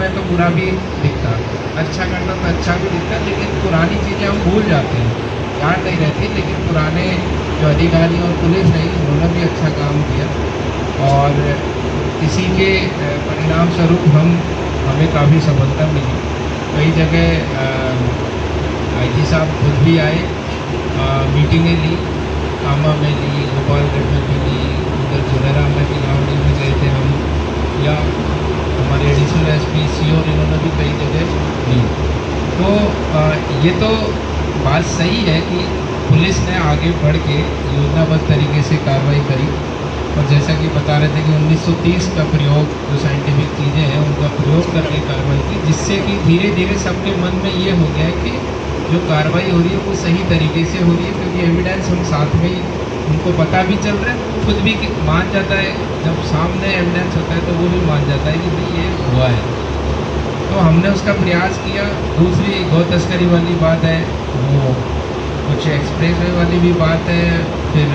है तो बुरा भी दिखता, अच्छा करता तो अच्छा भी दिखता, लेकिन पुरानी चीज़ें हम भूल जाते हैं, याद नहीं रहती। लेकिन पुराने जो अधिकारी और पुलिस रही, उन्होंने भी अच्छा काम किया और इसी के परिणाम स्वरूप हमें काफ़ी सफलता मिली। कई जगह आईजी साहब खुद भी आए, मीटिंगें ली, कामा में ली, गोपालगढ़ में भी ली, उधर जुनेरा में भी लावड़ी में गए थे हम, या हमारे एडिशनल एसपी सीओ इन्होंने भी कई जगह ली। तो ये तो बात सही है कि पुलिस ने आगे बढ़ के योजनाबद्ध तरीके से कार्रवाई करी, और जैसा कि बता रहे थे कि 1930 का प्रयोग, जो साइंटिफिक चीज़ें हैं उनका प्रयोग करके कार्रवाई की, जिससे कि धीरे धीरे सबके मन में ये हो गया है कि जो कार्रवाई हो रही है वो सही तरीके से हो रही है, क्योंकि एविडेंस हम साथ में ही उनको पता भी चल रहा है, खुद भी मान जाता है। जब सामने एविडेंस होता है तो वो भी मान जाता है कि भाई ये हुआ है। तो हमने उसका प्रयास किया। दूसरी गौ तस्करी वाली बात है, वो कुछ एक्सप्रेस वे वाली भी बात है। फिर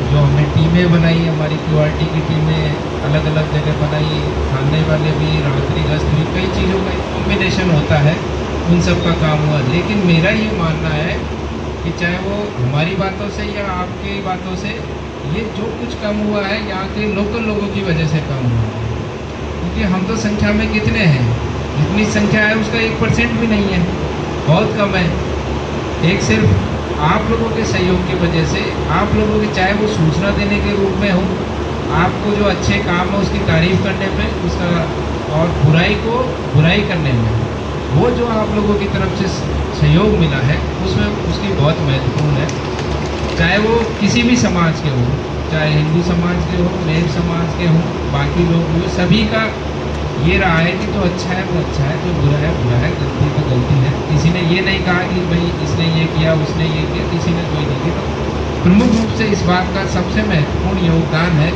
जो हमने टीमें बनाई, हमारी क्यूआरटी की टीमें अलग अलग जगह बनाई, थाने वाले भी, रात्रि गश्त भी, कई चीज़ों का कॉम्बिनेशन होता है, उन सब का काम हुआ। लेकिन मेरा ये मानना है कि चाहे वो हमारी बातों से या आपकी बातों से, ये जो कुछ कम हुआ है यहाँ के लोकल लोगों की वजह से कम हुआ है, क्योंकि हम तो संख्या में कितने हैं, जितनी संख्या है उसका 1% भी नहीं है, बहुत कम है। एक सिर्फ आप लोगों के सहयोग की वजह से, आप लोगों की, चाहे वो सूचना देने के रूप में हो, आपको जो अच्छे काम है उसकी तारीफ करने में, उसका, और बुराई को बुराई करने में, वो जो आप लोगों की तरफ से सहयोग मिला है उसमें उसकी बहुत महत्वपूर्ण है। चाहे वो किसी भी समाज के हो, चाहे हिंदू समाज के हो, मेर समाज के हो, बाकी लोग हो, सभी का ये रहा है कि जो अच्छा है वो अच्छा है, जो बुरा है बुरा है, गलती तो गलती है। किसी ने ये नहीं कहा कि भाई इसने ये किया, उसने ये किया, किसी ने कोई नहीं किया। तो प्रमुख रूप से इस बात का सबसे महत्वपूर्ण योगदान है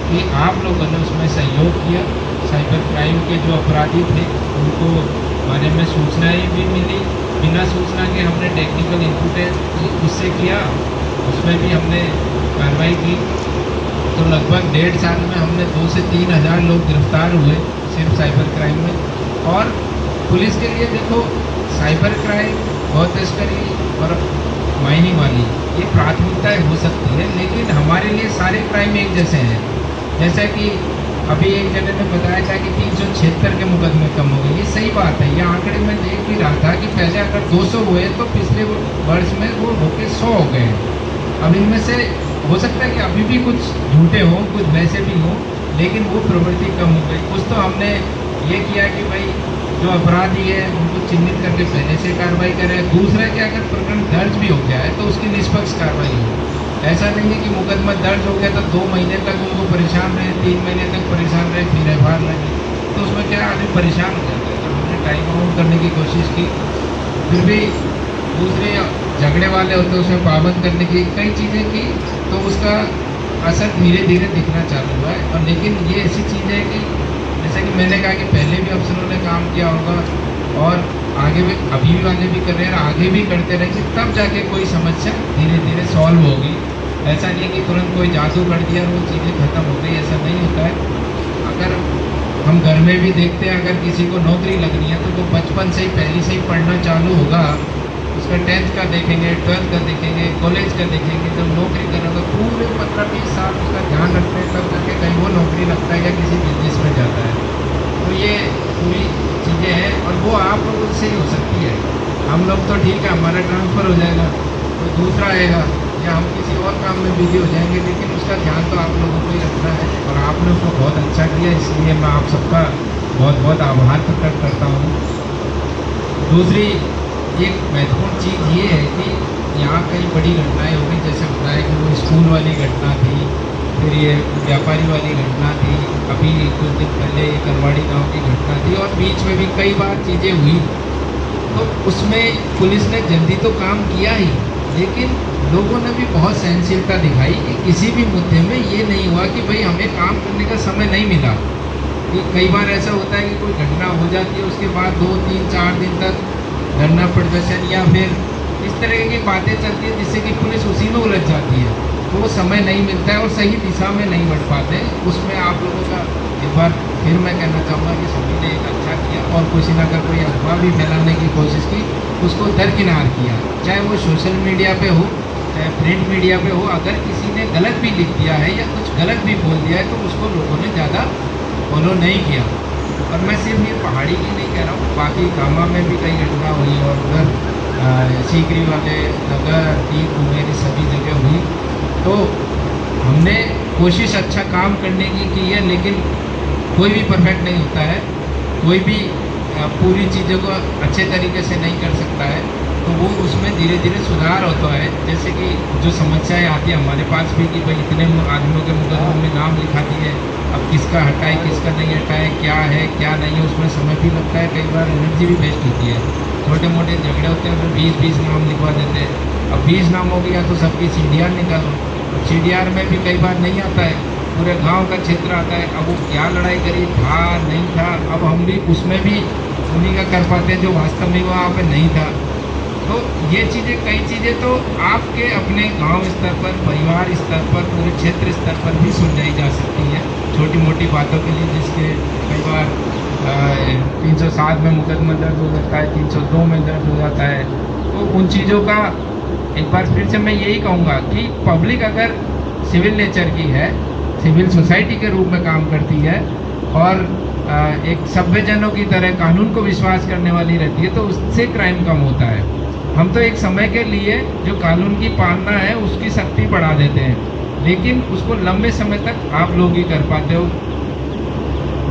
कि आप लोगों ने उसमें सहयोग किया। साइबर क्राइम के जो अपराधी थे उनको बारे में सूचनाएँ भी मिली, बिना सूचना के हमने टेक्निकल इनपुट उससे किया, उसमें भी हमने कार्रवाई की। तो लगभग 1.5 साल में हमने 2 से 3 हज़ार लोग गिरफ्तार हुए सिर्फ साइबर क्राइम में। और पुलिस के लिए देखो, साइबर क्राइम, गौ तस्करी और माइनिंग वाली ये प्राथमिकताएं हो सकती है, लेकिन हमारे लिए सारे क्राइम एक जैसे हैं। जैसा कि अभी एक जगह ने बताया था कि 376 के मुकदमे कम हो गए, ये सही बात है। ये आंकड़े में देख भी रहा था कि पहले अगर 200 हुए तो पिछले वर्ष में वो होके 100 हो गए। अब इनमें से हो सकता है कि अभी भी कुछ झूठे हों, कुछ वैसे भी हों, लेकिन वो प्रवृत्ति कम हो गई। कुछ तो हमने ये किया कि भाई जो अपराधी है उनको चिन्हित करके पहले से कार्रवाई करें। दूसरा कि अगर प्रकरण दर्ज भी हो गया है तो उसकी निष्पक्ष कार्रवाई हो। ऐसा नहीं है कि मुकदमा दर्ज हो गया तो 2 महीने तक उनको परेशान रहे, 3 महीने तक परेशान रहे, फिर एफआईआर लगी, तो उसमें क्या आदमी परेशान हो जाता है। तो हमने टाइम आउट करने की कोशिश की, फिर भी दूसरे झगड़े वाले होते उसमें पाबंद करने की कई चीज़ें की, तो उसका असर धीरे धीरे दिखना चालू हुआ है। और लेकिन ये ऐसी चीज़ है कि जैसा कि मैंने कहा कि पहले भी अफसरों ने काम किया होगा और आगे भी, अभी भी आगे भी कर रहे हैं, आगे भी करते रहेंगे, तब जाके कोई समस्या धीरे धीरे सॉल्व होगी। ऐसा नहीं कि तुरंत कोई जादू कर दिया और वो चीज़ें ख़त्म हो गई, ऐसा नहीं होता है। अगर हम घर में भी देखते हैं, अगर किसी को नौकरी लगनी है तो वो बचपन से ही, पहले से ही पढ़ना चालू होगा, उसका 10th का देखेंगे, 12th का देखेंगे, कॉलेज का देखेंगे, जब नौकरी करेंगे पूरे 15-20 साल उसका ध्यान रखते हैं, तब जाके कहीं वो नौकरी लगता है या किसी बिजनेस में जाता है। तो ये पूरी चीज़ें हैं और वो आप लोगों से ही हो सकती है। हम लोग तो ठीक है, हमारा ट्रांसफ़र हो जाएगा, तो दूसरा आएगा या हम किसी और काम में बिजी हो जाएंगे, लेकिन उसका ध्यान तो आप लोगों को ही रखना है। और आपने उसको बहुत अच्छा किया, इसलिए मैं आप सबका बहुत बहुत आभार प्रकट करता हूँ। दूसरी एक महत्वपूर्ण चीज़ ये है कि यहाँ कई बड़ी घटनाएं हो गई, जैसे बताया कि वो स्कूल वाली घटना थी, फिर ये व्यापारी वाली घटना थी, अभी कुछ दिन पहले करवाड़ी गांव की घटना थी, और बीच में भी कई बार चीज़ें हुई। तो उसमें पुलिस ने जल्दी तो काम किया ही, लेकिन लोगों ने भी बहुत सहनशीलता दिखाई कि किसी भी मुद्दे में ये नहीं हुआ कि भाई हमें काम करने का समय नहीं मिला। कि कई बार ऐसा होता है कि कोई घटना हो जाती है, उसके बाद 2, 3, 4 दिन तक धरना प्रदर्शन या फिर इस तरह की बातें चलती है, जिससे कि पुलिस उसी में उलझ जाती है, तो वो समय नहीं मिलता है और सही दिशा में नहीं बढ़ पाते। उसमें आप लोगों का एक बार फिर मैं कहना चाहूँगा कि सभी ने एक अच्छा किसी ना अगर कोई अफवाह भी फैलाने की कोशिश की, उसको दरकिनार किया। चाहे वो सोशल मीडिया पे हो, चाहे प्रिंट मीडिया पे हो, अगर किसी ने गलत भी लिख दिया है या कुछ गलत भी बोल दिया है तो उसको लोगों ने ज़्यादा फॉलो नहीं किया। और मैं सिर्फ ये पहाड़ी की नहीं कह रहा हूँ, बाकी कामा में भी कई घटना हुई और उधर सीकरी वाले नगर दीप मेरी सभी जगह हुई। तो हमने कोशिश अच्छा काम करने की है, लेकिन कोई भी परफेक्ट नहीं होता है, कोई भी पूरी चीज़ों को अच्छे तरीके से नहीं कर सकता है। तो वो उसमें धीरे धीरे सुधार होता है। जैसे कि जो समस्याएं आती है हमारे पास भी कि भाई इतने आदमियों के मुकदमों में नाम लिखा दिए, अब किसका हटाए किसका नहीं हटाए, क्या है क्या नहीं है, उसमें समय भी लगता है, कई बार एनर्जी भी वेस्ट होती है। छोटे मोटे झगड़े होते हैं, फिर 20-20 नाम लिखवा देते हैं। अब 20 नाम हो गया तो सबकी CDR निकालो, अब CDR में भी कई बार नहीं आता है, पूरे गांव का क्षेत्र आता है। अब वो क्या लड़ाई करी, था नहीं था, अब हम भी उसमें भी उन्हीं का कर पाते हैं जो वास्तव में वहाँ पे नहीं था। तो ये चीज़ें, कई चीज़ें तो आपके अपने गांव स्तर पर, परिवार स्तर पर, पूरे क्षेत्र स्तर पर भी सुलझाई जा सकती है, छोटी मोटी बातों के लिए, जिसके कई बार 307 में मुकदमा दर्ज हो जाता है, 302 में दर्ज हो जाता है। तो उन चीज़ों का एक बार फिर से मैं यही कहूँगा कि पब्लिक अगर सिविल नेचर की है, सिविल सोसाइटी के रूप में काम करती है और एक सभ्यजनों की तरह कानून को विश्वास करने वाली रहती है, तो उससे क्राइम कम होता है। हम तो एक समय के लिए जो कानून की पालना है उसकी सख्ती बढ़ा देते हैं, लेकिन उसको लंबे समय तक आप लोग ही कर पाते हो।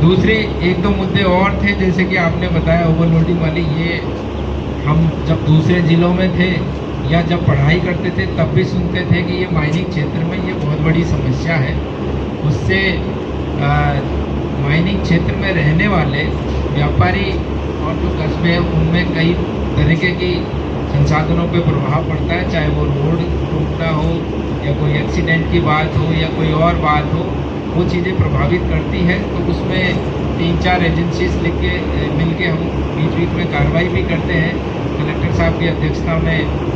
दूसरे 1-2 मुद्दे और थे, जैसे कि आपने बताया ओवरलोडिंग वाली, ये हम जब दूसरे ज़िलों में थे या जब पढ़ाई करते थे तब भी सुनते थे कि ये माइनिंग क्षेत्र में ये बहुत बड़ी समस्या है। उससे माइनिंग क्षेत्र में रहने वाले व्यापारी और जो कस्बे हैं उनमें कई तरीके की संसाधनों पे प्रभाव पड़ता है, चाहे वो रोड टूटना हो या कोई एक्सीडेंट की बात हो या कोई और बात हो, वो चीज़ें प्रभावित करती है। तो उसमें 3-4 एजेंसीज मिल के हम बीच में कार्रवाई भी करते हैं। कलेक्टर साहब की अध्यक्षता में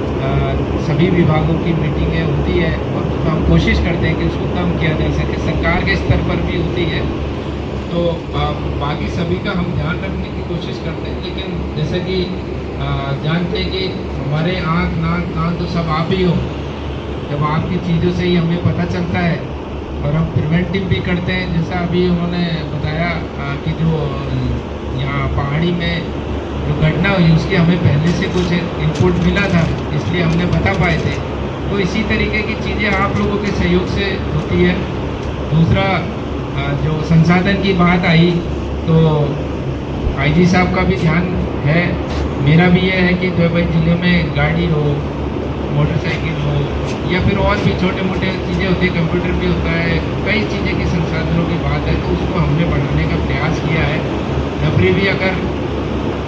सभी विभागों की मीटिंगें होती है और हम कोशिश करते हैं कि उसको कम किया जा सके, सरकार के स्तर पर भी होती है। तो बाकी सभी का हम ध्यान रखने की कोशिश करते हैं, लेकिन जैसे कि जानते हैं कि हमारे आँख नाक कान तो सब आप ही हो। जब आपकी चीज़ों से ही हमें पता चलता है और हम प्रिवेंटिव भी करते हैं। जैसा अभी उन्होंने बताया कि जो यहाँ पहाड़ी में जो घटना हुई उसकी हमें पहले से कुछ इनपुट मिला था, इसलिए हमने बता पाए थे। तो इसी तरीके की चीज़ें आप लोगों के सहयोग से होती है। दूसरा जो संसाधन की बात आई, तो IG साहब का भी ध्यान है, मेरा भी ये है कि जो भाई ज़िले में गाड़ी हो, मोटरसाइकिल हो या फिर और भी छोटे मोटे चीज़ें होती है, कंप्यूटर भी होता है, कई चीज़ें की संसाधनों की बात है, तो उसको हमने बढ़ाने का प्रयास किया है। नौकरी भी अगर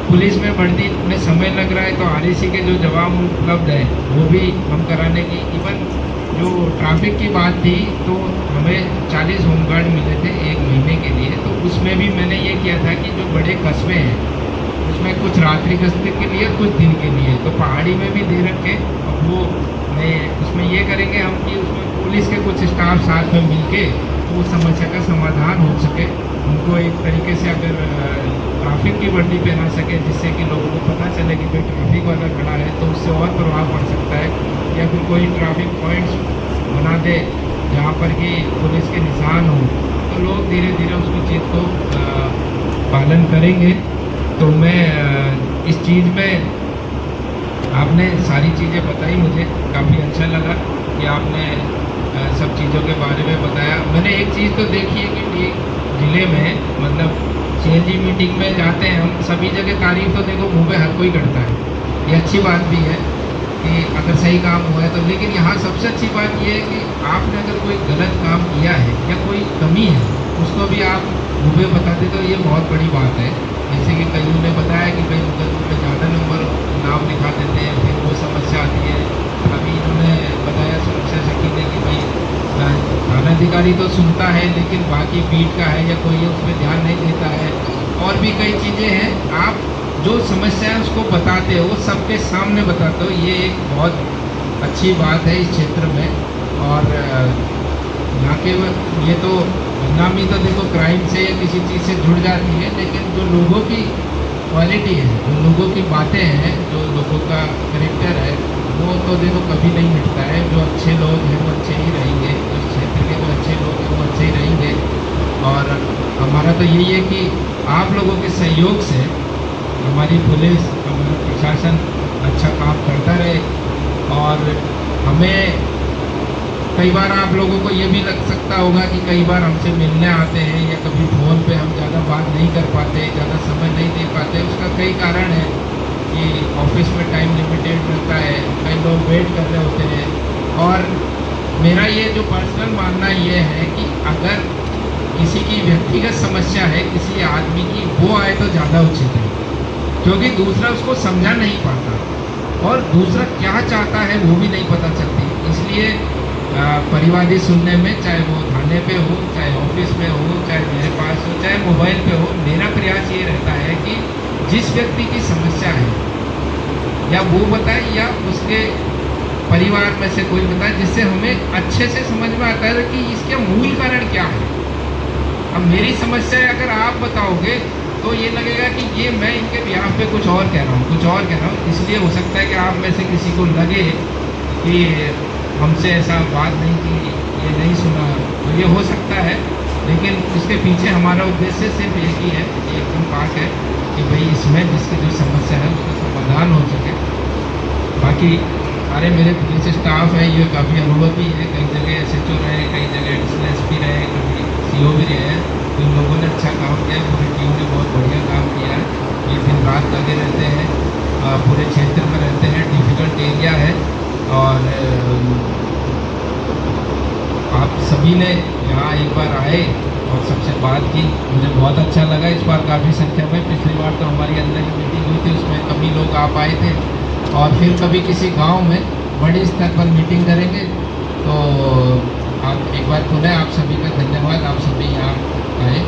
पुलिस में भर्ती में समय लग रहा है तो REC के जो जवाब उपलब्ध है वो भी हम कराने की, इवन जो ट्रैफिक की बात थी तो हमें 40 होमगार्ड मिले थे 1 महीने के लिए। तो उसमें भी मैंने ये किया था कि जो बड़े कस्बे हैं उसमें कुछ रात्रि गश्ती के लिए, कुछ दिन के लिए, तो पहाड़ी में भी दे रखे। अब वो मैं उसमें ये करेंगे हम कि उसमें पुलिस के कुछ स्टाफ साथ में मिल के तो उस समस्या का समाधान हो सके। उनको एक तरीके से अगर ट्रैफिक की वर्दी पहना सके, जिससे कि लोगों को पता चले कि भाई ट्रैफिक वाला खड़ा है, तो उससे और प्रभाव पड़ सकता है। या फिर कोई ट्रैफिक पॉइंट्स बना दे जहाँ पर कि पुलिस के निशान हो, तो लोग धीरे धीरे उसकी चीज़ को पालन करेंगे। तो मैं इस चीज़ में आपने सारी चीज़ें बताई, मुझे काफ़ी अच्छा लगा कि आपने सब चीज़ों के बारे में बताया। मैंने एक चीज़ तो देखी है कि ज़िले में मतलब CNG मीटिंग में जाते हैं हम, सभी जगह तारीफ तो देखो मुँह पे हर कोई करता है, ये अच्छी बात भी है कि अगर सही काम हुआ है तो। लेकिन यहाँ सबसे अच्छी बात ये है कि आपने अगर कोई गलत काम किया है या कोई कमी है उसको भी आप मुँह पे बताते, तो ये बहुत बड़ी बात है। जैसे कि कईयों ने बताया कि भाई मुकदमे में ज़्यादा नंबर नाम लिखा देते हैं, फिर वो समस्या आती है। अभी इन्होंने बताया सुरक्षा सखी ने कि भाई थानाधिकारी तो सुनता है लेकिन बाकी बीट का है या कोई है उसमें ध्यान नहीं देता है। और भी कई चीज़ें हैं, आप जो समस्या है उसको बताते हो, सबके सामने बताते हो, ये एक बहुत अच्छी बात है इस क्षेत्र में। और यहाँ के ये तो बदनामी तो देखो क्राइम से या किसी चीज़ से जुड़ जाती है, लेकिन जो लोगों की क्वालिटी है, जो लोगों की बातें हैं, जो लोगों का करेक्टर है, वो तो देखो कभी नहीं मिटता है। जो अच्छे लोग हैं वो अच्छे ही रहेंगे, जो क्षेत्र के जो अच्छे लोग हैं वो अच्छे ही रहेंगे। और हमारा तो यही है कि आप लोगों के सहयोग से हमारी पुलिस, हमारा प्रशासन अच्छा काम करता रहे। और हमें कई बार आप लोगों को ये भी लग सकता होगा कि कई बार हमसे मिलने आते हैं या कभी फ़ोन पे हम ज़्यादा बात नहीं कर पाते, ज़्यादा समय नहीं दे पाते। उसका कई कारण है कि ऑफिस में टाइम लिमिटेड रहता है, कई लोग वेट कर रहे होते हैं। और मेरा ये जो पर्सनल मानना ये है कि अगर किसी की व्यक्तिगत समस्या है किसी आदमी की, वो आए तो ज़्यादा उचित है, क्योंकि दूसरा उसको समझा नहीं पाता और दूसरा क्या चाहता है वो भी नहीं पता चलती। इसलिए परिवादी सुनने में, चाहे वो थाने पे हो, चाहे ऑफिस में हो, चाहे मेरे पास हो, चाहे मोबाइल पे हो, मेरा प्रयास ये रहता है कि जिस व्यक्ति की समस्या है या वो बताए या उसके परिवार में से कोई बताए, जिससे हमें अच्छे से समझ में आता है कि इसके मूल कारण क्या है। अब मेरी समस्या है, अगर आप बताओगे तो ये लगेगा कि ये मैं इनके बिहाफ पे कुछ और कह रहा हूँ, कुछ और कह रहा हूँ। इसलिए हो सकता है कि आप में से किसी को लगे कि हमसे ऐसा बात नहीं की, ये नहीं सुना, तो ये हो सकता है। लेकिन इसके पीछे हमारा उद्देश्य सिर्फ एक ही है, एकदम पाक है कि भाई इसमें जिसकी जो समस्या है उसका समाधान हो सके। बाकी सारे मेरे पुलिस स्टाफ है, ये काफ़ी अनुभवी है, कई जगह SHO रहे, कई जगह एडिशनल SP रहे, कभी CO भी रहे हैं। तो इन लोगों ने अच्छा काम किया, पूरी टीम ने बहुत बढ़िया काम किया है। ये दिन रात लगे रहते हैं, पूरे क्षेत्र में रहते हैं, डिफ़िकल्ट एरिया है। और आप सभी ने यहाँ एक बार आए और सबसे बात की, मुझे बहुत अच्छा लगा। इस बार काफ़ी संख्या में, पिछली बार तो हमारी अंदर की मीटिंग हुई थी, उसमें कभी लोग आ पाए थे। और फिर कभी किसी गांव में बड़े स्तर पर मीटिंग करेंगे। तो आप एक बार पुनः आप सभी का धन्यवाद, आप सभी यहाँ आए।